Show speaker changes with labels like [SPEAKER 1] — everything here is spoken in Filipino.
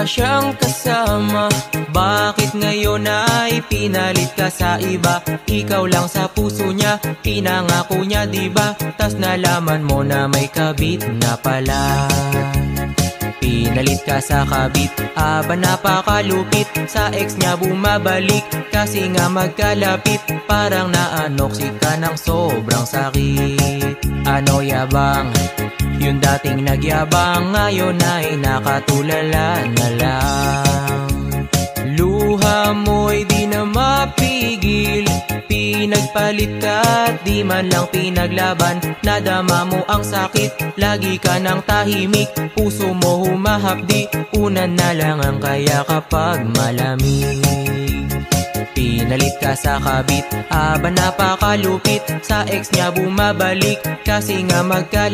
[SPEAKER 1] na siyang kasama. Bakit ngayon ay pinalit ka sa iba? Ikaw lang sa puso niya, pinangako niya diba? Tas nalaman mo na may kabit na pala. Pinalit ka sa kabit, aba napakalupit. Sa ex niya bumabalik, kasi nga magkalapit. Parang naanoksik ka ng sobrang sakit. Ano yabang? Yung dating nagyabang, ngayon ay nakatulala na lang. Luha mo'y di na mapigil, pinagpalit ka at di man lang pinaglaban. Nadama mo ang sakit, lagi ka nang tahimik. Puso mo humahapdi, unan na lang ang kaya kapag malamig. Pinalit ka sa kabit, aba napakalupit. Sa ex niya bumabalik, kasi nga magkalapit.